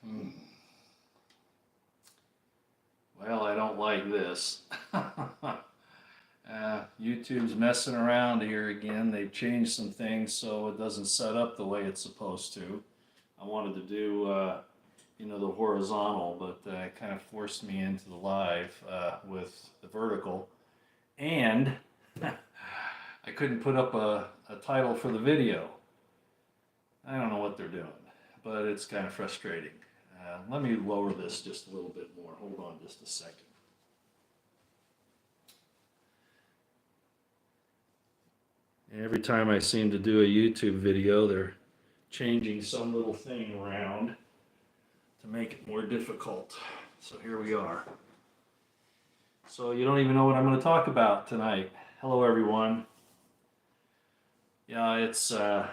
Hmm. Well, I don't like this. YouTube's messing around here again. They've changed some things so it doesn't set up the way it's supposed to. I wanted to do, the horizontal, but it kind of forced me into the live with the vertical. And I couldn't put up a title for the video. I don't know what they're doing, but it's kind of frustrating. Let me lower this just a little bit more. Hold on just a second. Every time I seem to do a YouTube video, they're changing some little thing around to make it more difficult. So here we are. So you don't even know what I'm going to talk about tonight. Hello, everyone. Yeah, it's kind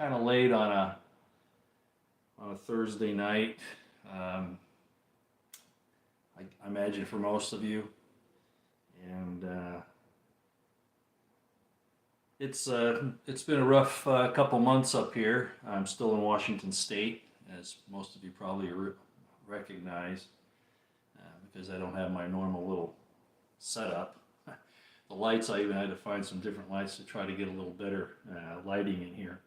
of late on a Thursday night. I imagine for most of you, and it's been a rough couple months up here. I'm still in Washington State, as most of you probably recognize, because I don't have my normal little setup. The lights, I even had to find some different lights to try to get a little better lighting in here.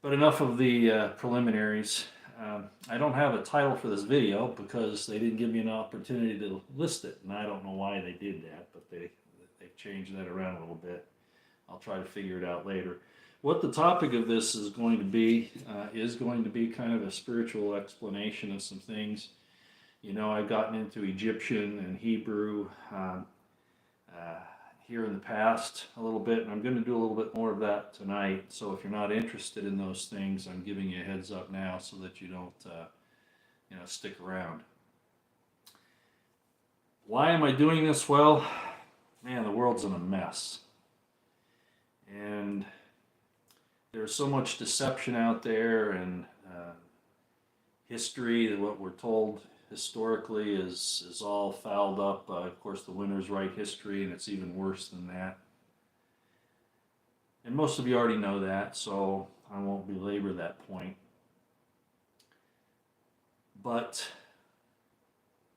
But enough of the preliminaries. I don't have a title for this video because they didn't give me an opportunity to list it, and I don't know why they did that, but they've changed that around a little bit. I'll try to figure it out later. What the topic of this is going to be kind of a spiritual explanation of some things. You know, I've gotten into Egyptian and Hebrew here in the past a little bit, and I'm going to do a little bit more of that tonight. So if you're not interested in those things, I'm giving you a heads up now so that you don't, stick around. Why am I doing this? Well, man, the world's in a mess. And there's so much deception out there, and history, what we're told historically is all fouled up. Of course, the winners write history, and it's even worse than that. And most of you already know that, so I won't belabor that point. But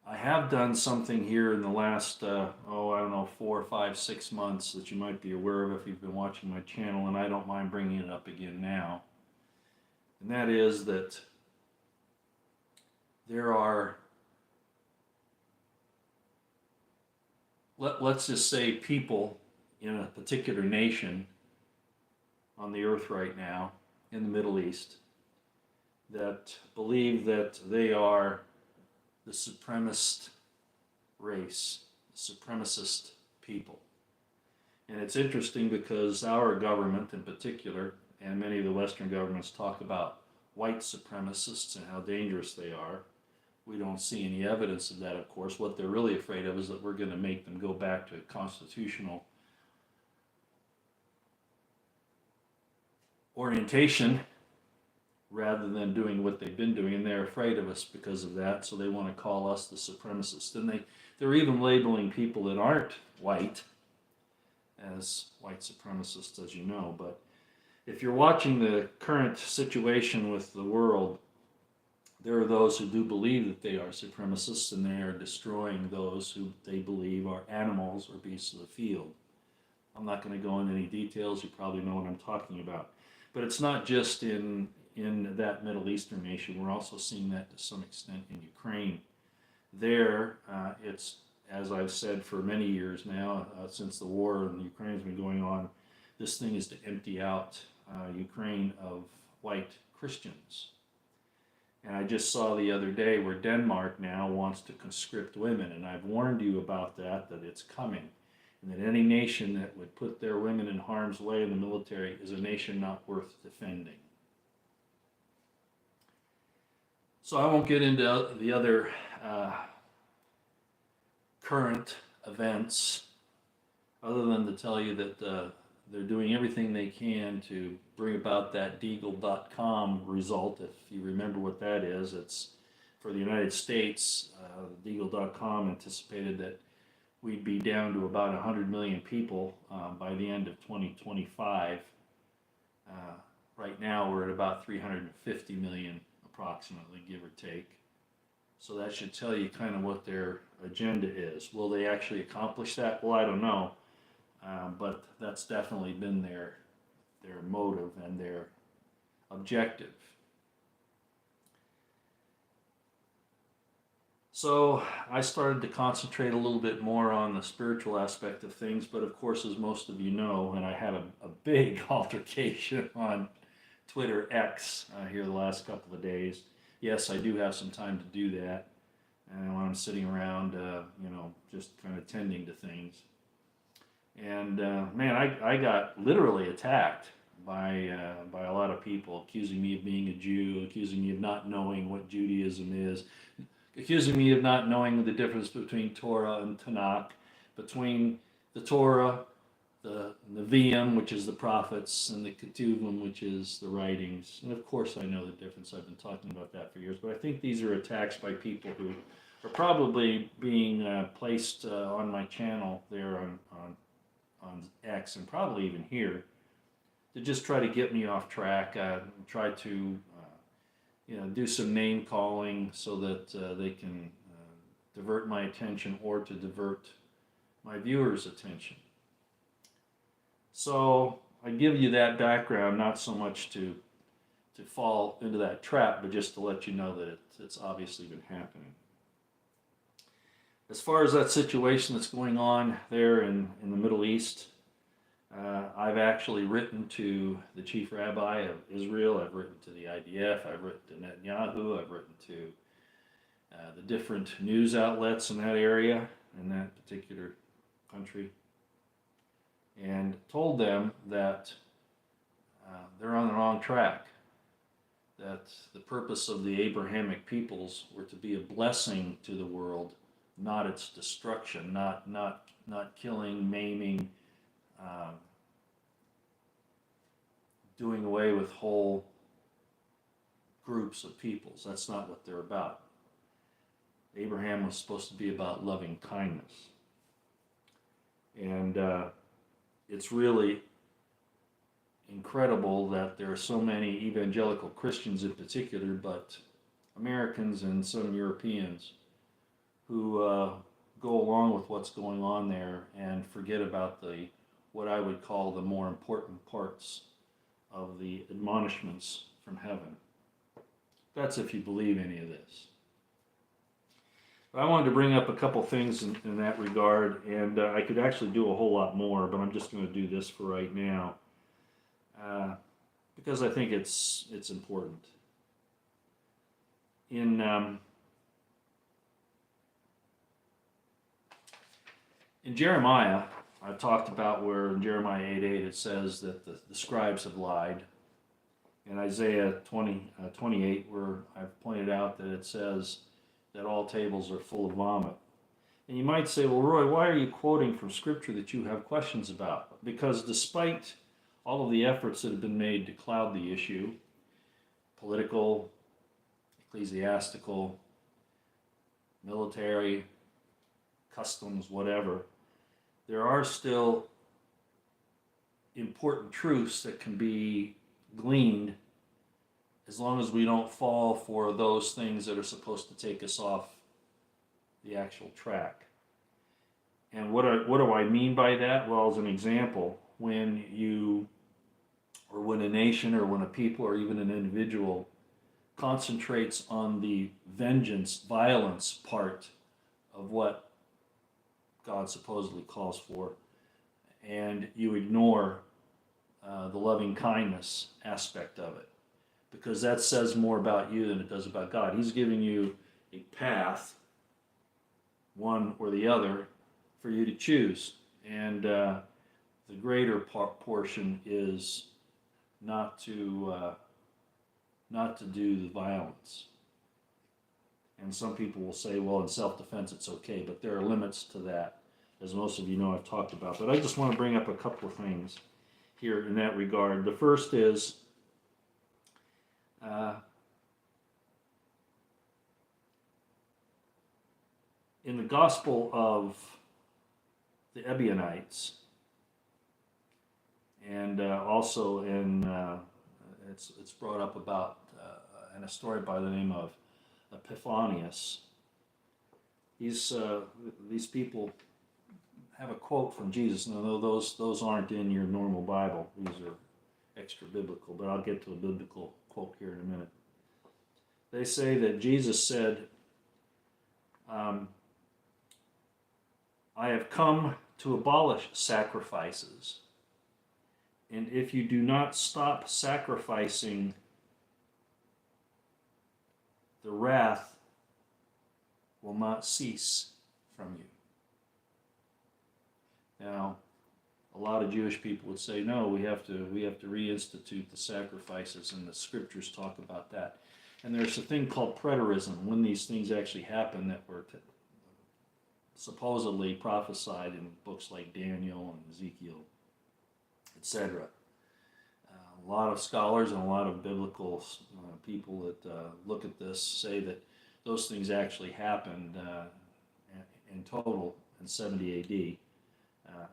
I have done something here in the last, 4, 5, 6 months that you might be aware of if you've been watching my channel, and I don't mind bringing it up again now. And that is that there are, let's just say, people in a particular nation on the earth right now, in the Middle East, that believe that they are the supremacist race, the supremacist people. And it's interesting because our government in particular, and many of the Western governments, talk about white supremacists and how dangerous they are. We don't see any evidence of that, of course. What they're really afraid of is that we're going to make them go back to a constitutional orientation rather than doing what they've been doing, and they're afraid of us because of that, so they want to call us the supremacists. And they're even labeling people that aren't white as white supremacists, as you know. But if you're watching the current situation with the world, there are those who do believe that they are supremacists, and they are destroying those who they believe are animals or beasts of the field. I'm not going to go into any details. You probably know what I'm talking about. But it's not just in that Middle Eastern nation. We're also seeing that to some extent in Ukraine. There, it's, as I've said for many years now, since the war in Ukraine has been going on, this thing is to empty out Ukraine of white Christians. And I just saw the other day where Denmark now wants to conscript women, and I've warned you about that it's coming. And that any nation that would put their women in harm's way in the military is a nation not worth defending. So I won't get into the other current events, other than to tell you that they're doing everything they can to bring about that Deagle.com result. If you remember what that is, it's for the United States. Deagle.com anticipated that we'd be down to about 100 million people by the end of 2025. Right now we're at about 350 million approximately, give or take. So that should tell you kind of what their agenda is. Will they actually accomplish that? Well, I don't know, but that's definitely been their motive and their objective. So I started to concentrate a little bit more on the spiritual aspect of things, but of course, as most of you know, and I had a big altercation on Twitter X here the last couple of days. Yes, I do have some time to do that, and when I'm sitting around, just kind of tending to things. And man, I got literally attacked by a lot of people, accusing me of being a Jew, accusing me of not knowing what Judaism is, accusing me of not knowing the difference between Torah and Tanakh, between the Torah, the Nevi'im, which is the prophets, and the Ketuvim, which is the writings. And of course I know the difference. I've been talking about that for years. But I think these are attacks by people who are probably being placed on my channel there on X, and probably even here, to just try to get me off track, try to do some name calling so that they can divert my attention, or to divert my viewers' attention. So I give you that background, not so much to fall into that trap, but just to let you know that it's obviously been happening. As far as that situation that's going on there in the Middle East, I've actually written to the chief rabbi of Israel, I've written to the IDF, I've written to Netanyahu, I've written to the different news outlets in that area, in that particular country, and told them that they're on the wrong track, that the purpose of the Abrahamic peoples were to be a blessing to the world, not its destruction, not killing, maiming, doing away with whole groups of peoples. That's not what they're about. Abraham was supposed to be about loving kindness. And it's really incredible that there are so many evangelical Christians in particular, but Americans and some Europeans, who go along with what's going on there and forget about what I would call the more important parts of the admonishments from heaven. That's if you believe any of this. But I wanted to bring up a couple things in that regard, and I could actually do a whole lot more, but I'm just going to do this for right now, because I think it's important. In Jeremiah, I talked about where in Jeremiah 8:8 it says that the scribes have lied. In Isaiah 28, where I've pointed out that it says that all tables are full of vomit. And you might say, well, Roy, why are you quoting from Scripture that you have questions about? Because despite all of the efforts that have been made to cloud the issue, political, ecclesiastical, military, customs, whatever, there are still important truths that can be gleaned as long as we don't fall for those things that are supposed to take us off the actual track. And what do I mean by that? Well, as an example, when a nation or when a people or even an individual concentrates on the vengeance, violence part of what God supposedly calls for, and you ignore the loving kindness aspect of it, because that says more about you than it does about God. He's giving you a path, one or the other, for you to choose, and the greater portion is not to do the violence. And some people will say, well, in self-defense it's okay, but there are limits to that, as most of you know I've talked about. But I just want to bring up a couple of things here in that regard. The first is in the Gospel of the Ebionites, and also in it's brought up about and a story by the name of Epiphanius. These people have a quote from Jesus. Now, those aren't in your normal Bible. These are extra biblical, but I'll get to a biblical quote here in a minute. They say that Jesus said, I have come to abolish sacrifices, and if you do not stop sacrificing, the wrath will not cease from you. Now, a lot of Jewish people would say, no, we have to reinstitute the sacrifices, and the scriptures talk about that. And there's a thing called preterism, when these things actually happen that were supposedly prophesied in books like Daniel and Ezekiel, etc. A lot of scholars and a lot of biblical people that look at this say that those things actually happened in total in 70 AD.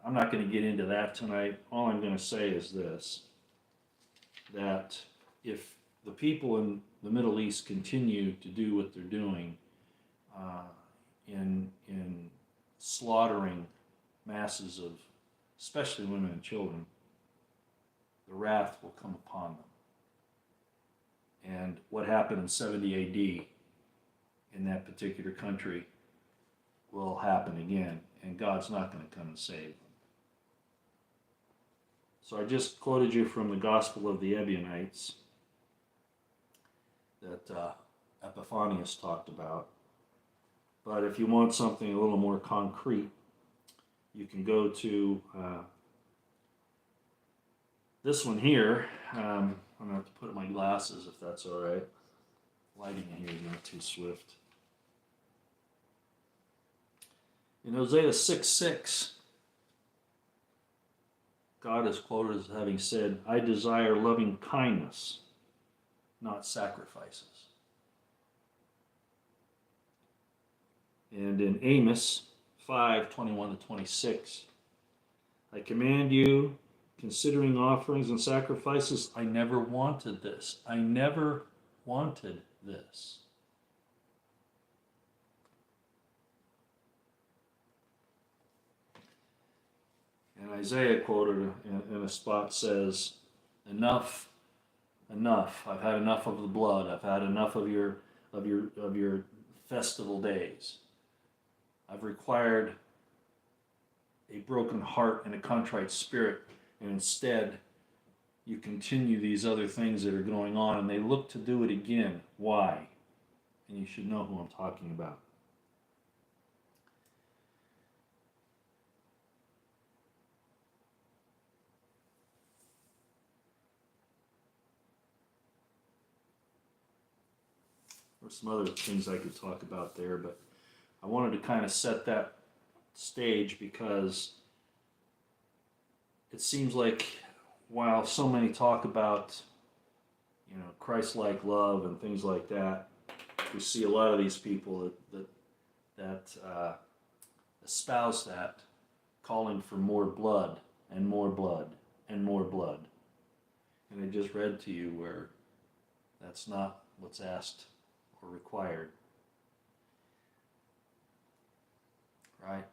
I'm not going to get into that tonight. All I'm going to say is this, that if the people in the Middle East continue to do what they're doing in slaughtering masses of, especially women and children, the wrath will come upon them. And what happened in 70 AD in that particular country will happen again, and God's not going to come and save them. So I just quoted you from the Gospel of the Ebionites that Epiphanius talked about. But if you want something a little more concrete, you can go to this one here. I'm going to have to put my glasses if that's all right. Lighting in here is not too swift. In Hosea 6:6, God is quoted as having said, I desire loving kindness, not sacrifices. And in Amos 5:21-26, I command you, considering offerings and sacrifices, I never wanted this. I never wanted this. And Isaiah quoted in a spot says, enough, enough. I've had enough of the blood. I've had enough of your festival days. I've required a broken heart and a contrite spirit, and instead you continue these other things that are going on, and they look to do it again. Why? And you should know who I'm talking about. There's some other things I could talk about there, but I wanted to kind of set that stage because it seems like while so many talk about, Christ-like love and things like that, we see a lot of these people that espouse that, calling for more blood and more blood and more blood. And I just read to you where that's not what's asked or required. Right?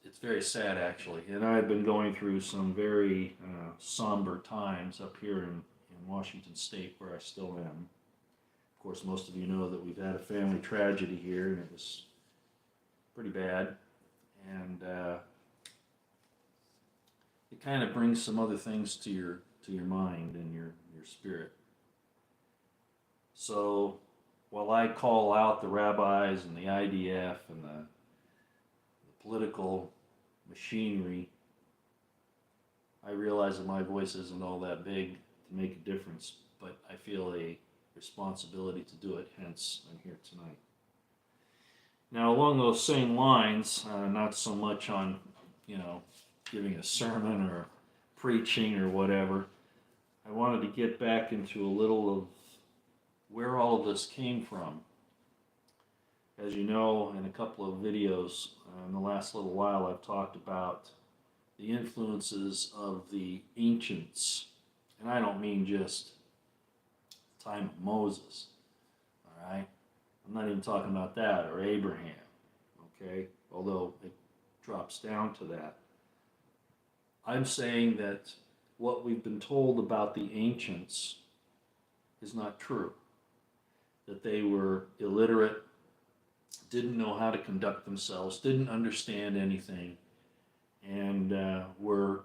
It's very sad, actually. And I've been going through some very somber times up here in Washington State, where I still am. Of course, most of you know that we've had a family tragedy here, and it was pretty bad. And it kind of brings some other things to your mind and your spirit. So while I call out the rabbis and the IDF and the political machinery, I realize that my voice isn't all that big to make a difference, but I feel a responsibility to do it, hence I'm here tonight. Now, along those same lines, not so much on, giving a sermon or preaching or whatever, I wanted to get back into a little of where all of this came from. As you know, in a couple of videos in the last little while, I've talked about the the influences of the ancients. And I don't mean just the time of Moses, all right? I'm not even talking about that, or Abraham, okay? Although it drops down to that. I'm saying that what we've been told about the ancients is not true. That they were illiterate, didn't know how to conduct themselves, didn't understand anything, and were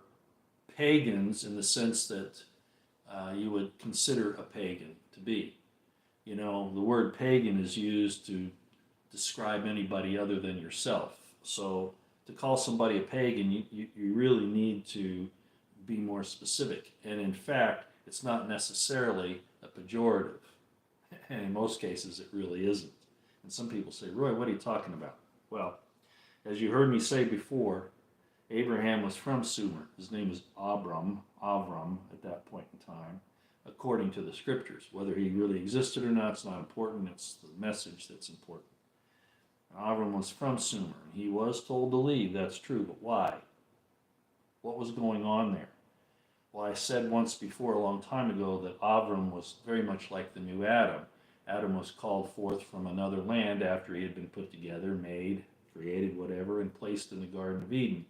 pagans in the sense that you would consider a pagan to be. You know, the word pagan is used to describe anybody other than yourself. So to call somebody a pagan, you really need to be more specific. And in fact, it's not necessarily a pejorative. And in most cases, it really isn't. And some people say, Roy, what are you talking about? Well, as you heard me say before, Abraham was from Sumer. His name is Avram at that point in time, according to the scriptures. Whether he really existed or not, it's not important. It's the message that's important. Avram was from Sumer, and he was told to leave. That's true, but why? What was going on there? Well, I said once before, a long time ago, that Avram was very much like the new Adam. Adam was called forth from another land after he had been put together, made, created, whatever, and placed in the Garden of Eden.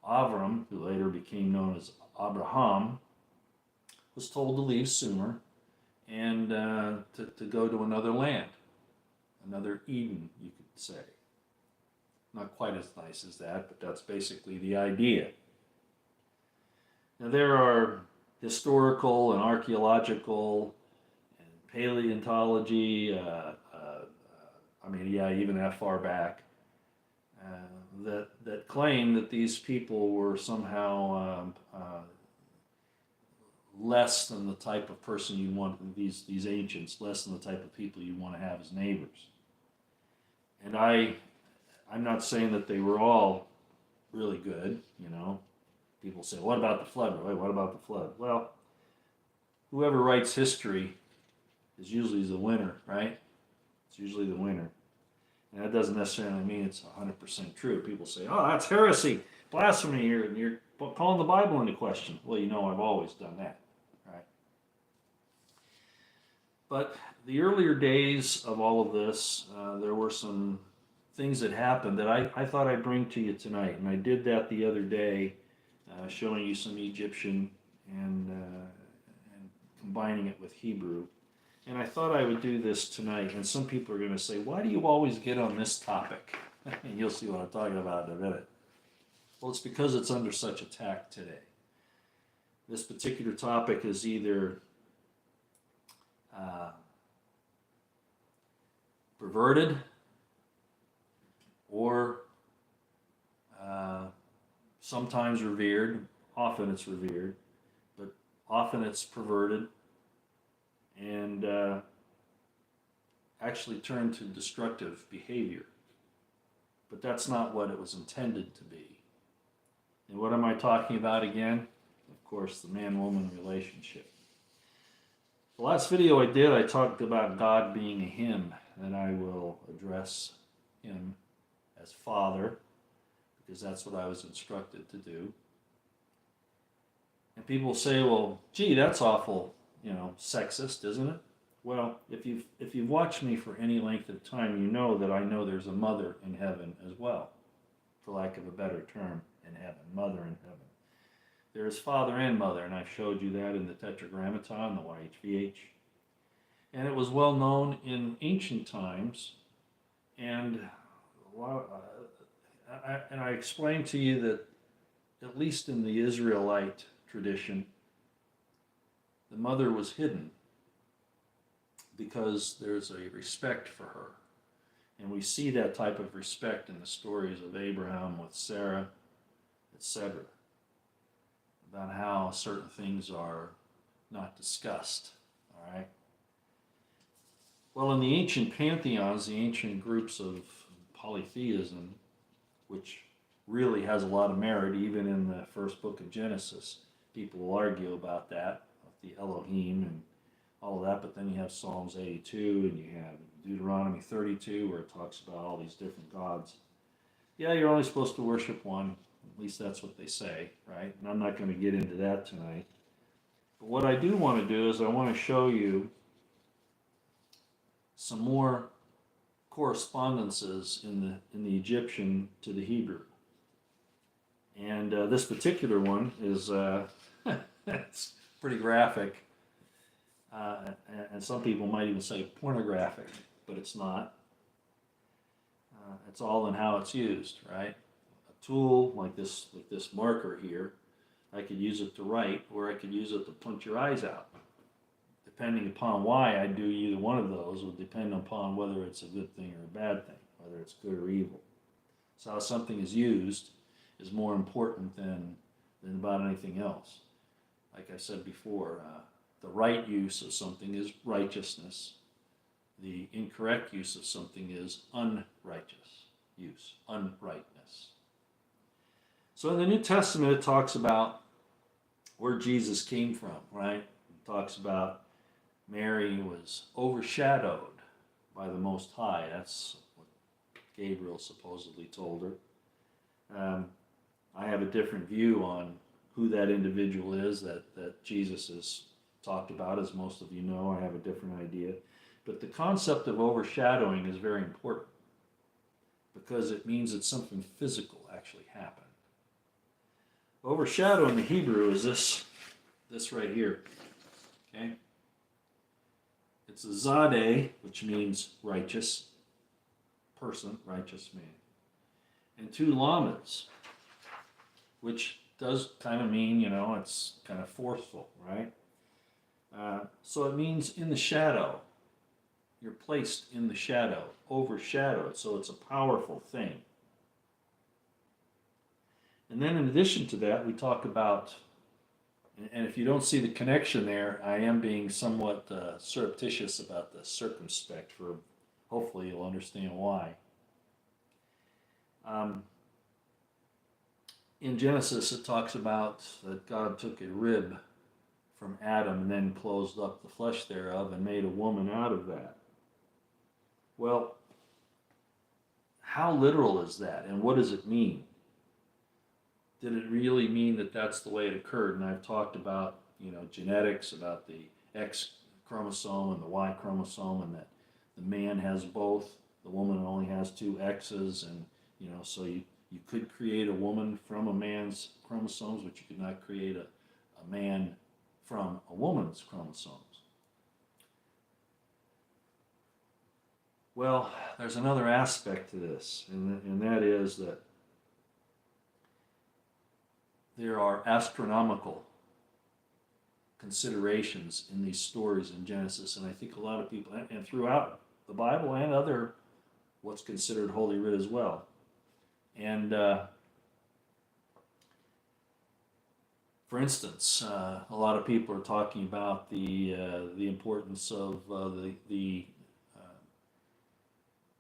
Avram, who later became known as Abraham, was told to leave Sumer and to go to another land, another Eden, you could say. Not quite as nice as that, but that's basically the idea. Now, there are historical and archaeological and paleontology, even that far back, that claim that these people were somehow less than the type of person you want, these ancients, less than the type of people you want to have as neighbors. And I'm not saying that they were all really good, you know. People say, what about the flood? Wait, what about the flood? Well, whoever writes history is usually the winner, right? It's usually the winner. And that doesn't necessarily mean it's 100% true. People say, oh, that's heresy, blasphemy here, and you're calling the Bible into question. Well, you know I've always done that, right? But the earlier days of all of this, there were some things that happened that I thought I'd bring to you tonight. And I did that the other day, showing you some Egyptian and combining it with Hebrew. And I thought I would do this tonight. And some people are going to say, why do you always get on this topic? And you'll see what I'm talking about in a minute. Well, it's because it's under such attack today. This particular topic is either perverted or sometimes revered. Often it's revered, but often it's perverted and actually turned to destructive behavior. But that's not what it was intended to be. And what am I talking about again? Of course, the man-woman relationship. The last video I did, I talked about God being a him, and I will address him as Father, because that's what I was instructed to do. And people say, well, gee, that's awful, sexist, isn't it? Well, if you've watched me for any length of time, you know that I know there's a mother in heaven as well, for lack of a better term, in heaven, mother in heaven. There is father and mother, and I've showed you that in the Tetragrammaton, the YHVH. And it was well known in ancient times, and I explained to you that, at least in the Israelite tradition, the mother was hidden because there's a respect for her. And we see that type of respect in the stories of Abraham with Sarah, etc., about how certain things are not discussed, all right? Well, in the ancient pantheons, the ancient groups of polytheism, which really has a lot of merit, even in the first book of Genesis, people will argue about that, the Elohim and all of that, but then you have Psalms 82 and you have Deuteronomy 32 where it talks about all these different gods. Yeah, you're only supposed to worship one. At least that's what they say, right? And I'm not going to get into that tonight. But what I do want to do is I want to show you some more correspondences in the Egyptian to the Hebrew. And this particular one is it's pretty graphic. And some people might even say pornographic, but it's not. It's all in how it's used, right? A tool like this marker here, I could use it to write, or I could use it to punch your eyes out. Depending upon why I do either one of those will depend upon whether it's a good thing or a bad thing, whether it's good or evil. So how something is used is more important than about anything else. Like I said before, the right use of something is righteousness. The incorrect use of something is unrighteous use, unrightness. So in the New Testament, it talks about where Jesus came from, right? It talks about Mary was overshadowed by the Most High. That's what Gabriel supposedly told her. I have a different view on who that individual is that Jesus has talked about. As most of you know, I have a different idea. But the concept of overshadowing is very important because it means that something physical actually happened. Overshadow in the Hebrew is this right here. Okay? It's a zadeh, which means righteous person, righteous man. And two lamas, which does kind of mean, it's kind of forceful, right? So it means in the shadow. You're placed in the shadow, overshadowed, so it's a powerful thing. And then in addition to that, we talk about, and if you don't see the connection there, I am being somewhat surreptitious about the circumspect, for hopefully you'll understand why. In Genesis, it talks about that God took a rib from Adam and then closed up the flesh thereof and made a woman out of that. Well, how literal is that, and what does it mean? Did it really mean that that's the way it occurred? And I've talked about, genetics, about the X chromosome and the Y chromosome, and that the man has both, the woman only has two X's, and, so you could create a woman from a man's chromosomes, but you could not create a man from a woman's chromosomes. Well, there's another aspect to this, and that is that there are astronomical considerations in these stories in Genesis, and I think a lot of people, and throughout the Bible and other what's considered Holy Writ as well. And for instance, a lot of people are talking about the importance of the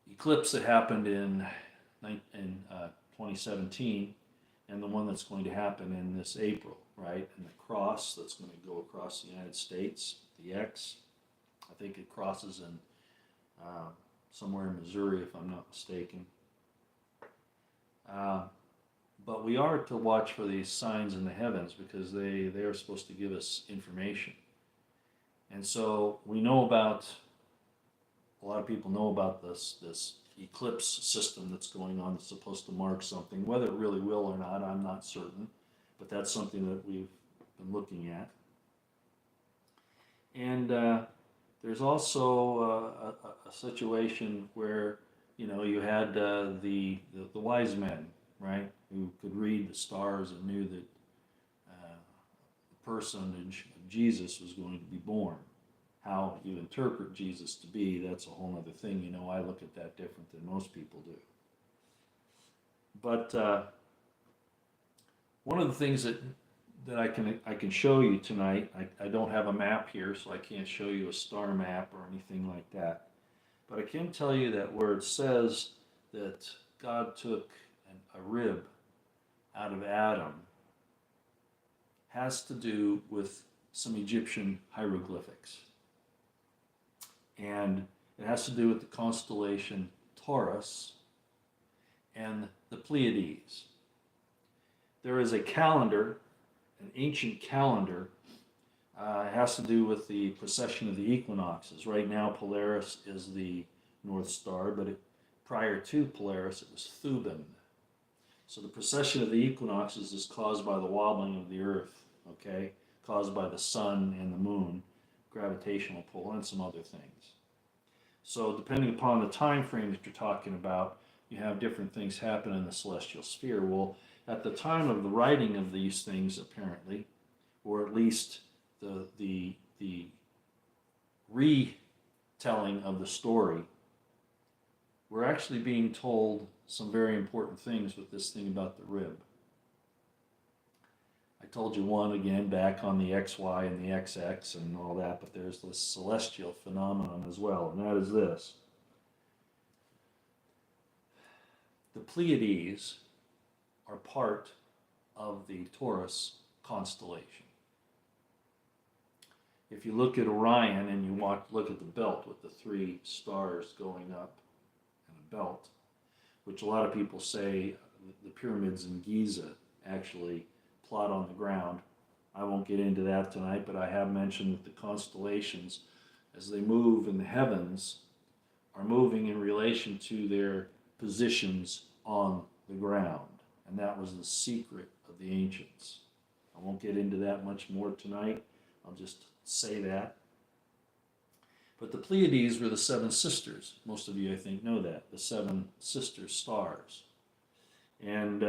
eclipse that happened in 2017, and the one that's going to happen in this April, right? And the cross that's going to go across the United States, the X, I think it crosses in somewhere in Missouri, if I'm not mistaken. But we are to watch for these signs in the heavens because they are supposed to give us information. And so we know about, a lot of people know about this eclipse system that's going on that's supposed to mark something. Whether it really will or not, I'm not certain. But that's something that we've been looking at. And there's also a situation where, you had the wise men, right, who could read the stars and knew that the personage of Jesus was going to be born. How you interpret Jesus to be, that's a whole other thing. I look at that different than most people do. But one of the things that I can show you tonight, I don't have a map here, so I can't show you a star map or anything like that. But I can tell you that where it says that God took a rib out of Adam has to do with some Egyptian hieroglyphics. And it has to do with the constellation Taurus and the Pleiades. there is a calendar, an ancient calendar. It has to do with the precession of the equinoxes. Right now, Polaris is the North Star, but prior to Polaris, it was Thuban. So the precession of the equinoxes is caused by the wobbling of the Earth, okay? Caused by the sun and the moon, gravitational pull, and some other things. So depending upon the time frame that you're talking about, you have different things happen in the celestial sphere. Well, at the time of the writing of these things, apparently, or at least the retelling of the story, we're actually being told some very important things with this thing about the rib. I told you one again back on the XY and the XX and all that, but there's this celestial phenomenon as well, and that is this. The Pleiades are part of the Taurus constellation. If you look at Orion and you look at the belt with the 3 stars going up in a belt, which a lot of people say the pyramids in Giza actually plot on the ground. I won't get into that tonight, but I have mentioned that the constellations, as they move in the heavens, are moving in relation to their positions on the ground. And that was the secret of the ancients. I won't get into that much more tonight. I'll just say that. But the Pleiades were the 7 sisters. Most of you, I think, know that. The 7 sister stars. And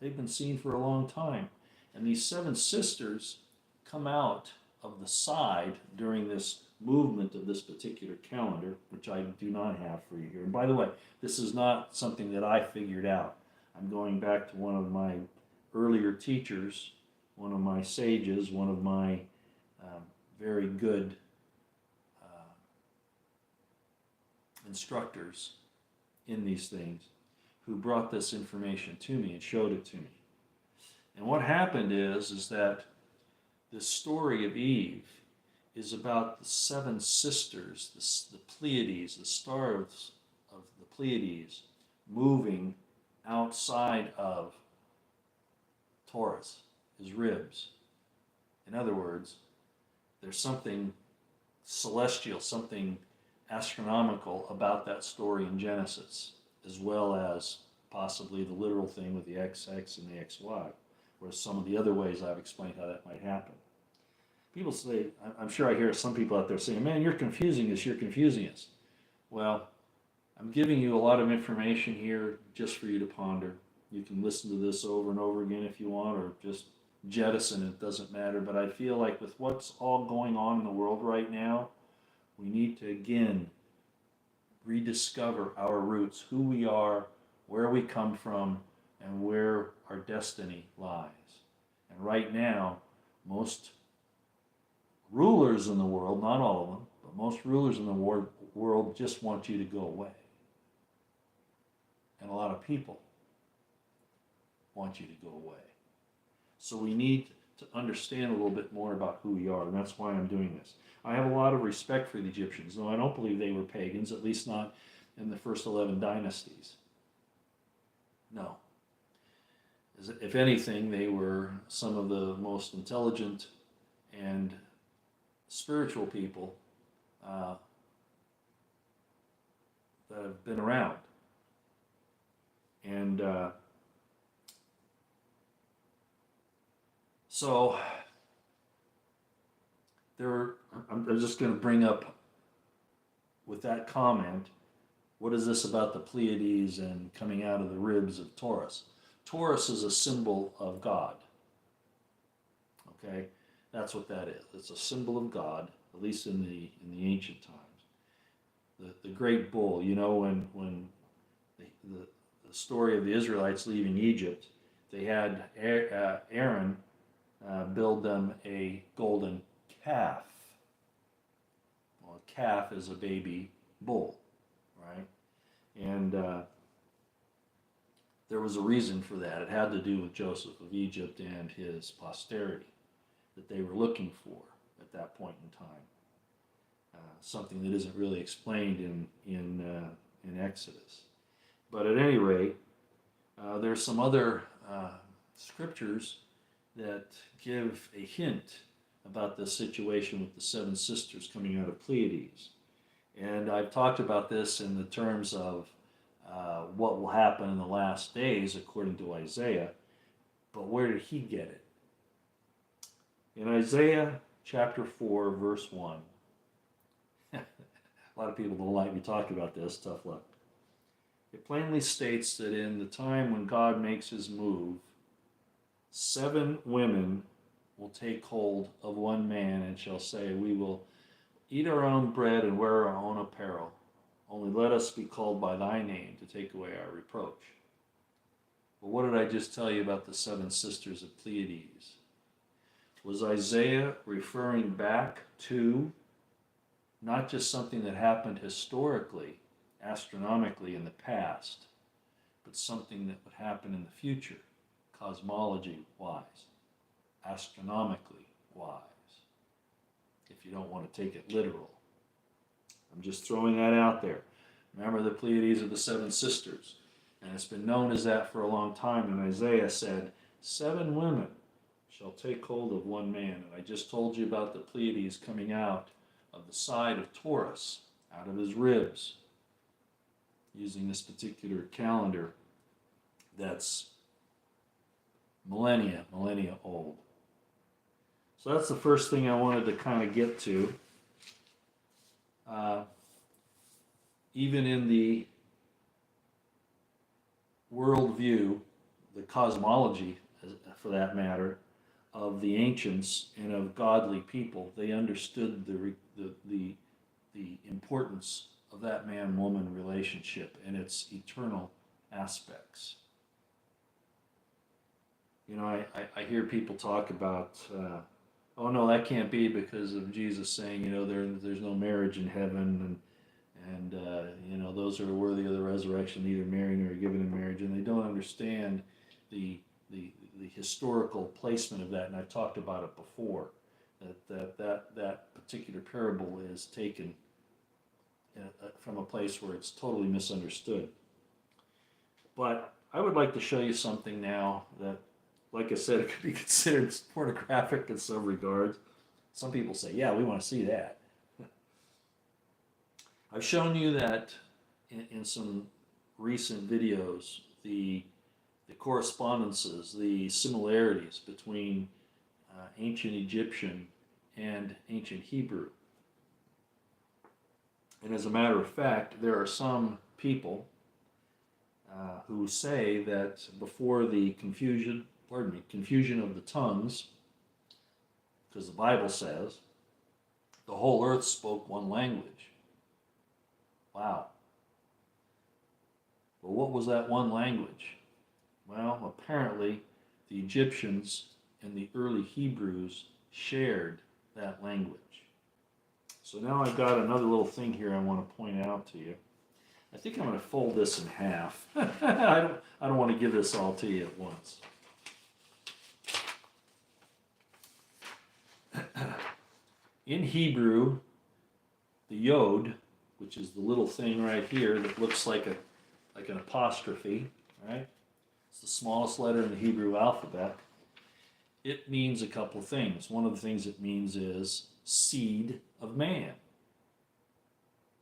they've been seen for a long time. And these 7 sisters come out of the side during this movement of this particular calendar, which I do not have for you here. And by the way, this is not something that I figured out. I'm going back to one of my earlier teachers, one of my sages, one of my very good instructors in these things, who brought this information to me and showed it to me. And what happened is that this story of Eve is about the 7 sisters, the Pleiades, the stars of the Pleiades, moving outside of Taurus, his ribs. In other words, there's something celestial, something astronomical about that story in Genesis, as well as possibly the literal thing with the XX and the XY, or some of the other ways I've explained how that might happen. People say, I'm sure I hear some people out there saying, man, you're confusing us. Well, I'm giving you a lot of information here just for you to ponder. You can listen to this over and over again if you want, or just jettison it, doesn't matter. But I feel like with what's all going on in the world right now, we need to again rediscover our roots, who we are, where we come from, and where our destiny lies. And right now, most rulers in the world, not all of them, but most rulers in the world just want you to go away. And a lot of people want you to go away. So we need to understand a little bit more about who we are, and that's why I'm doing this. I have a lot of respect for the Egyptians, though I don't believe they were pagans, at least not in the first 11 dynasties. No. If anything, they were some of the most intelligent and spiritual people that have been around. And so I'm just going to bring up with that comment, what is this about the Pleiades and coming out of the ribs of Taurus? Taurus is a symbol of God. Okay, that's what that is. It's a symbol of God, at least in the ancient times. The great bull. You know, when the story of the Israelites leaving Egypt, they had Aaron build them a golden calf. Well, a calf is a baby bull, right? And there was a reason for that. It had to do with Joseph of Egypt and his posterity that they were looking for at that point in time. Something that isn't really explained in Exodus. But at any rate, there's some other scriptures that give a hint about this situation with the seven sisters coming out of Pleiades. And I've talked about this in the terms of what will happen in the last days according to Isaiah. But where did he get it? In Isaiah chapter 4, verse 1. A lot of people don't like me talking about this, tough luck. It plainly states that in the time when God makes his move, 7 women will take hold of one man and shall say, we will eat our own bread and wear our own apparel. Only let us be called by thy name to take away our reproach. But what did I just tell you about the 7 sisters of Pleiades? Was Isaiah referring back to not just something that happened historically, astronomically in the past, but something that would happen in the future, cosmology-wise, astronomically wise, if you don't want to take it literal. I'm just throwing that out there. Remember, the Pleiades are the 7 sisters, and it's been known as that for a long time, and Isaiah said, 7 women shall take hold of one man. And I just told you about the Pleiades coming out of the side of Taurus, out of his ribs, using this particular calendar that's millennia old. So that's the first thing I wanted to kind of get to. Even in the worldview, the cosmology, for that matter, of the ancients and of godly people, they understood the importance of that man-woman relationship and its eternal aspects. You know, I hear people talk about, oh no, that can't be because of Jesus saying, you know, there's no marriage in heaven, and you know, those who are worthy of the resurrection neither marry nor are given in marriage, and they don't understand the historical placement of that. And I've talked about it before, that particular parable is taken from a place where it's totally misunderstood. But I would like to show you something now that, like I said, it could be considered pornographic in some regards. Some people say, yeah, we want to see that. I've shown you that in some recent videos, the correspondences, the similarities between ancient Egyptian and ancient Hebrew. And as a matter of fact, there are some people who say that before the confusion of the tongues, because the Bible says, the whole earth spoke one language. Wow. But what was that one language? Well, apparently the Egyptians and the early Hebrews shared that language. So now I've got another little thing here I want to point out to you. I think I'm going to fold this in half. I don't want to give this all to you at once. In Hebrew, the yod, which is the little thing right here that looks like an apostrophe, right? It's the smallest letter in the Hebrew alphabet. It means a couple of things. One of the things it means is seed of man.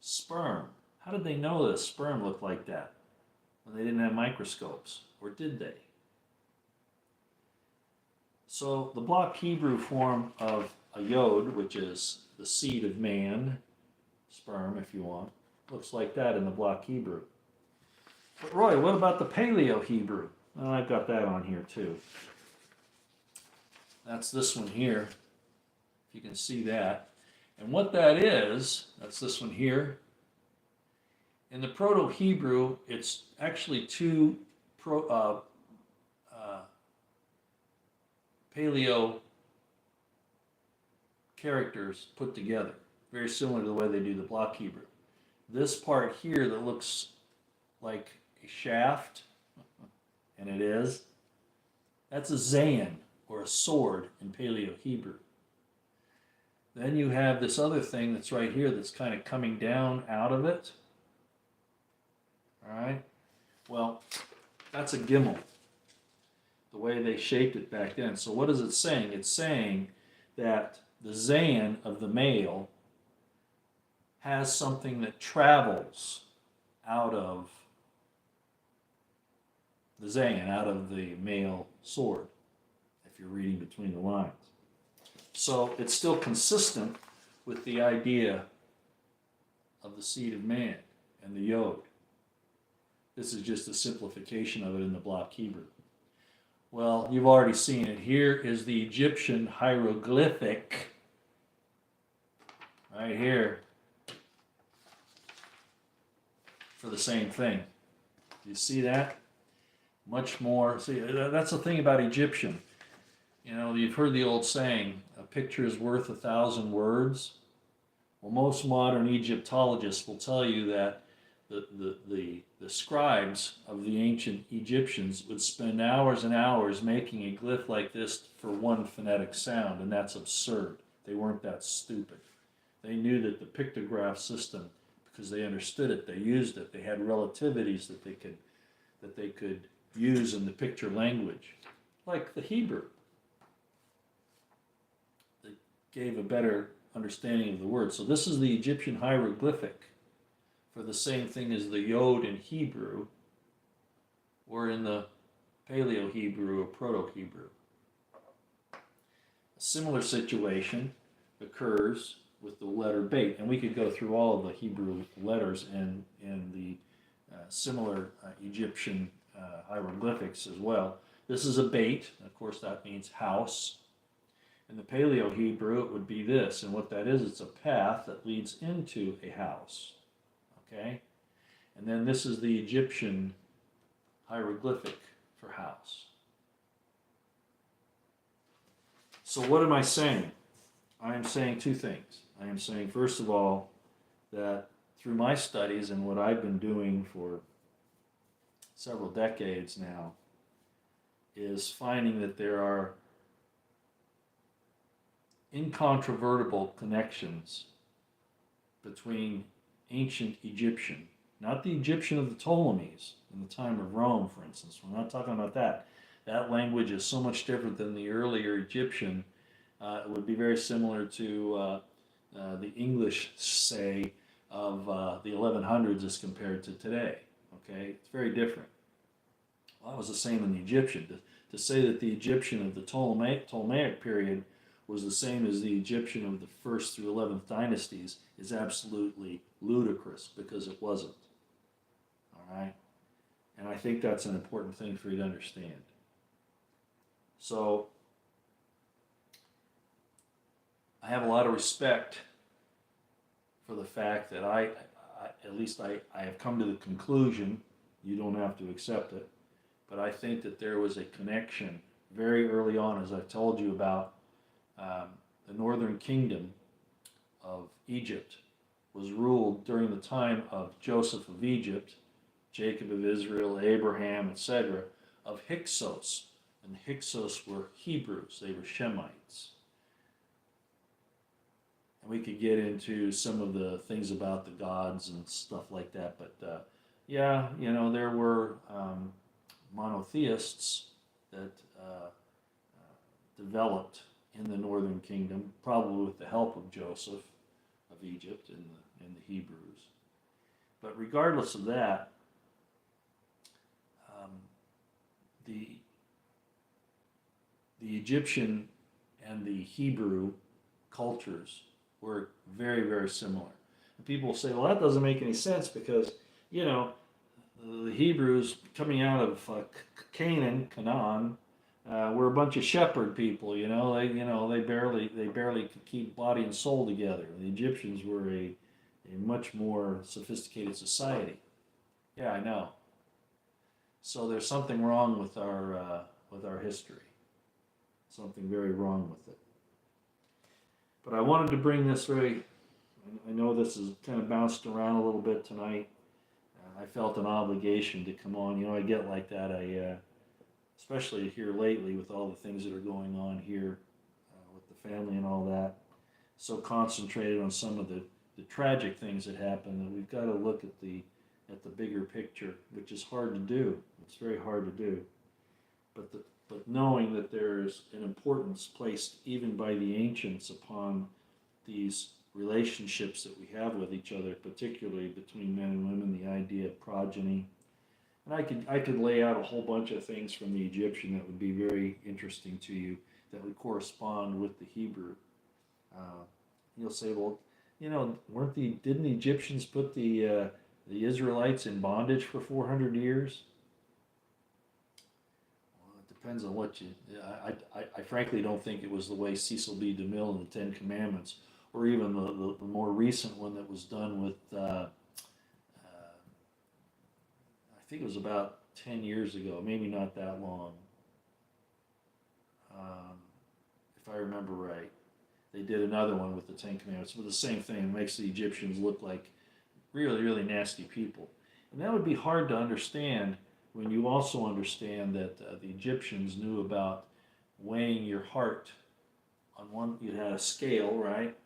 Sperm. How did they know that sperm looked like that when they didn't have microscopes? Or did they? So the block Hebrew form of a yod, which is the seed of man, sperm if you want, looks like that in the block Hebrew. But Roy, what about the Paleo Hebrew? Well, I've got that on here too. That's this one here, if you can see that. And what that is, that's this one here. In the Proto-Hebrew, it's actually two Paleo characters put together, very similar to the way they do the block Hebrew. This part here that looks like a shaft, and it is, that's a zayin, or a sword in Paleo Hebrew. Then you have this other thing that's right here that's kind of coming down out of it. All right, well, that's a gimel. the way they shaped it back then. So what is it saying? It's saying that the Zayin of the male has something that travels out of the Zayin, out of the male sword, if you're reading between the lines. So it's still consistent with the idea of the seed of man and the yod. This is just a simplification of it in the block Hebrew. Well, you've already seen it. Here is the Egyptian hieroglyphic, right here, for the same thing. Do you see that? Much more. See, that's the thing about Egyptian. You know, you've heard the old saying, a picture is worth 1,000 words. Well, most modern Egyptologists will tell you that the scribes of the ancient Egyptians would spend hours and hours making a glyph like this for one phonetic sound, and that's absurd. They weren't that stupid. They knew that the pictograph system, because they understood it, they used it, they had relativities that they could use in the picture language, like the Hebrew. They gave a better understanding of the word. So this is the Egyptian hieroglyphic for the same thing as the Yod in Hebrew, or in the Paleo-Hebrew or Proto-Hebrew. A similar situation occurs with the letter Beit, and we could go through all of the Hebrew letters and the similar Egyptian hieroglyphics as well. This is a Beit, of course that means house. In the Paleo-Hebrew it would be this, and what that is, it's a path that leads into a house. Okay? And then this is the Egyptian hieroglyphic for house. So what am I saying? I am saying two things. I am saying, first of all, that through my studies and what I've been doing for several decades now, is finding that there are incontrovertible connections between ancient Egyptian, not the Egyptian of the Ptolemies in the time of Rome, for instance. We're not talking about that. That language is so much different than the earlier Egyptian. It would be very similar to the English, say, of the 1100s as compared to today. Okay, it's very different. Well, that was the same in the Egyptian. To say that the Egyptian of the Ptolemaic period was the same as the Egyptian of the 1st through 11th dynasties is absolutely ludicrous, because it wasn't. All right? And I think that's an important thing for you to understand. So, I have a lot of respect for the fact that I have come to the conclusion, you don't have to accept it, but I think that there was a connection very early on, as I've told you about. The northern kingdom of Egypt was ruled during the time of Joseph of Egypt, Jacob of Israel, Abraham, etc., of Hyksos. And the Hyksos were Hebrews, they were Shemites. And we could get into some of the things about the gods and stuff like that, but yeah, you know, there were monotheists that developed in the northern kingdom, probably with the help of Joseph of Egypt and the Hebrews. But regardless of that, the Egyptian and the Hebrew cultures were very, very similar. And people will say, well, that doesn't make any sense because, you know, the Hebrews coming out of Canaan, were a bunch of shepherd people. They barely could keep body and soul together. The Egyptians were a much more sophisticated society. Yeah, I know. So there's something wrong with our history. Something very wrong with it. But I wanted to bring this I know this is kind of bounced around a little bit tonight. I felt an obligation to come on. You know, I get like that. Especially here lately with all the things that are going on here with the family and all that, so concentrated on some of the tragic things that happen that we've got to look at the bigger picture, which is hard to do. It's very hard to do. But but knowing that there's an importance placed even by the ancients upon these relationships that we have with each other, particularly between men and women, the idea of progeny. And I could lay out a whole bunch of things from the Egyptian that would be very interesting to you that would correspond with the Hebrew. Uh, you'll say, well, didn't the Egyptians put the Israelites in bondage for 400 years? Well, it depends on what you. I frankly don't think it was the way Cecil B. DeMille in the Ten Commandments, or even the more recent one that was done with. I think it was about 10 years ago, maybe not that long, if I remember right. They did another one with the Ten Commandments, but the same thing. It makes the Egyptians look like really, really nasty people. And that would be hard to understand when you also understand that the Egyptians knew about weighing your heart on one. You had a scale, right?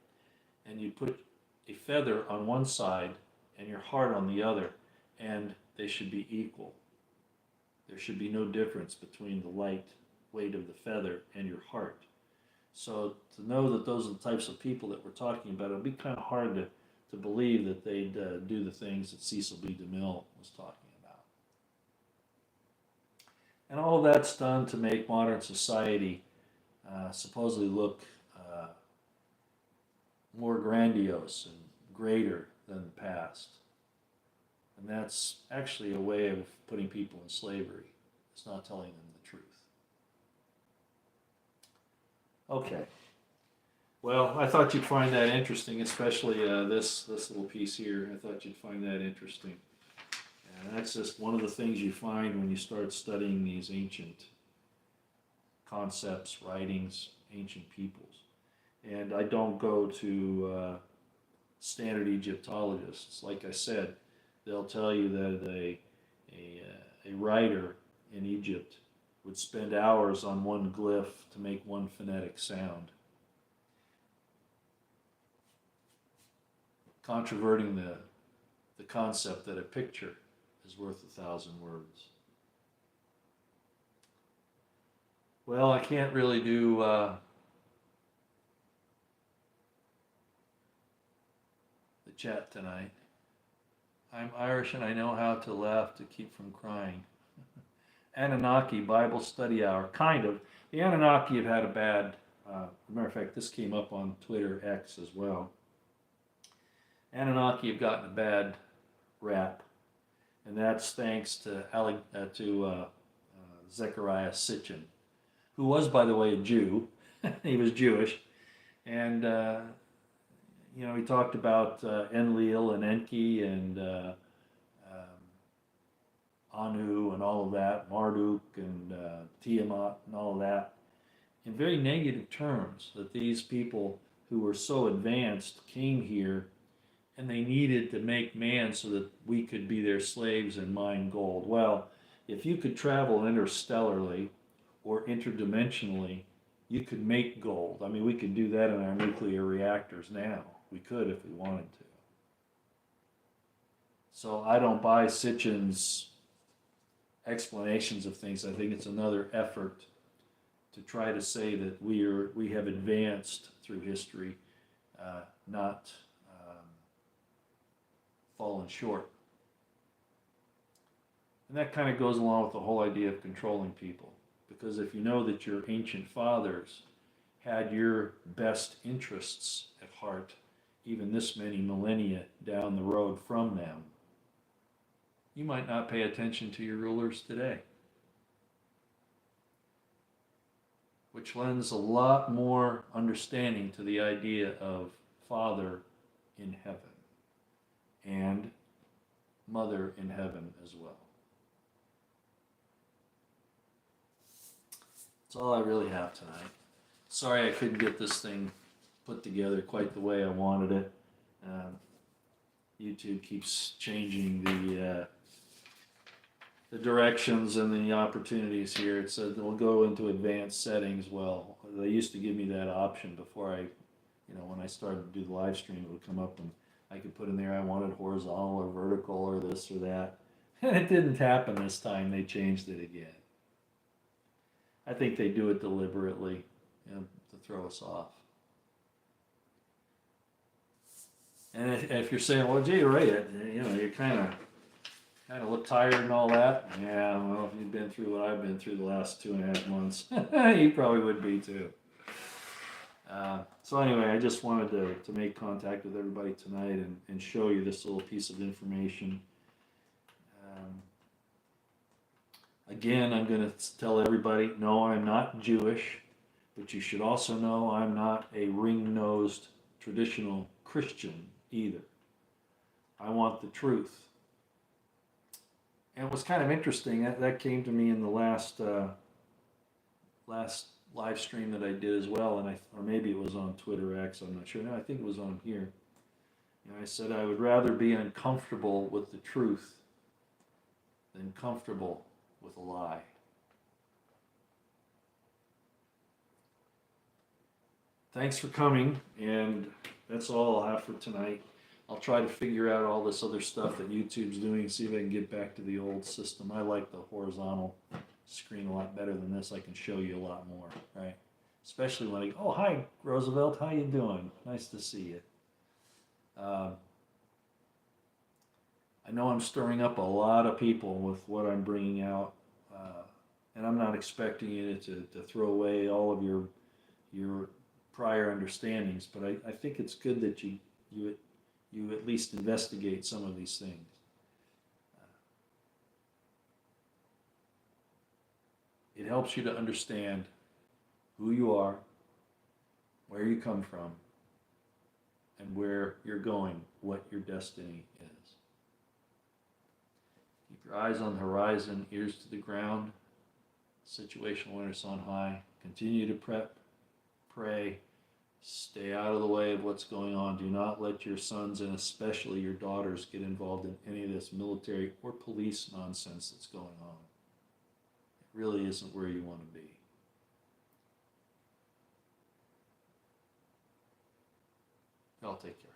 And you put a feather on one side and your heart on the other, and they should be equal. There should be no difference between the light weight of the feather and your heart. So to know that those are the types of people that we're talking about, it would be kind of hard to believe that they'd do the things that Cecil B. DeMille was talking about. And all of that's done to make modern society supposedly look more grandiose and greater than the past. And that's actually a way of putting people in slavery. It's not telling them the truth. Okay. Well, I thought you'd find that interesting, especially this little piece here. I thought you'd find that interesting. And that's just one of the things you find when you start studying these ancient concepts, writings, ancient peoples. And I don't go to standard Egyptologists. Like I said, they'll tell you that a writer in Egypt would spend hours on one glyph to make one phonetic sound, controverting the concept that a picture is worth 1,000 words. Well, I can't really do the chat tonight. I'm Irish and I know how to laugh to keep from crying. Anunnaki Bible Study Hour, kind of. The Anunnaki have had a bad, matter of fact, this came up on Twitter X as well. Anunnaki have gotten a bad rap, and that's thanks to Zecharia Sitchin, who was, by the way, a Jew. He was Jewish, and he talked about Enlil and Enki and Anu and all of that, Marduk and Tiamat and all of that, in very negative terms, that these people who were so advanced came here and they needed to make man so that we could be their slaves and mine gold. Well, if you could travel interstellarly or interdimensionally, you could make gold. I mean, we could do that in our nuclear reactors now. We could if we wanted to. So I don't buy Sitchin's explanations of things. I think it's another effort to try to say that we have advanced through history, not fallen short. And that kind of goes along with the whole idea of controlling people. Because if you know that your ancient fathers had your best interests at heart, even this many millennia down the road from them, you might not pay attention to your rulers today. Which lends a lot more understanding to the idea of Father in heaven and Mother in heaven as well. That's all I really have tonight. Sorry I couldn't get this thing put together quite the way I wanted it. YouTube keeps changing the directions and the opportunities here. It said we'll go into advanced settings. Well, they used to give me that option before when I started to do the live stream, it would come up and I could put in there I wanted horizontal or vertical or this or that. And it didn't happen this time. They changed it again. I think they do it deliberately, to throw us off. And if you're saying, well, gee, you're right, you kind of look tired and all that. Yeah, well, if you've been through what I've been through the last 2.5 months, you probably would be too. So anyway, I just wanted to make contact with everybody tonight and show you this little piece of information. Again, I'm going to tell everybody, no, I'm not Jewish, but you should also know I'm not a ring-nosed traditional Christian either. I want the truth. And it was kind of interesting, that came to me in the last live stream that I did as well, or maybe it was on Twitter X, I'm not sure. No, I think it was on here. I said I would rather be uncomfortable with the truth than comfortable with a lie. Thanks for coming, and that's all I'll have for tonight. I'll try to figure out all this other stuff that YouTube's doing, see if I can get back to the old system. I like the horizontal screen a lot better than this. I can show you a lot more, right? Especially when I, oh, hi, Roosevelt, how you doing? Nice to see you. I know I'm stirring up a lot of people with what I'm bringing out, and I'm not expecting you to throw away all of your prior understandings, but I think it's good that you at least investigate some of these things. It helps you to understand who you are, where you come from, and where you're going, what your destiny is. Keep your eyes on the horizon, ears to the ground, situational awareness on high. Continue to prep, pray, stay out of the way of what's going on. Do not let your sons and especially your daughters get involved in any of this military or police nonsense that's going on. It really isn't where you want to be. Y'all take care.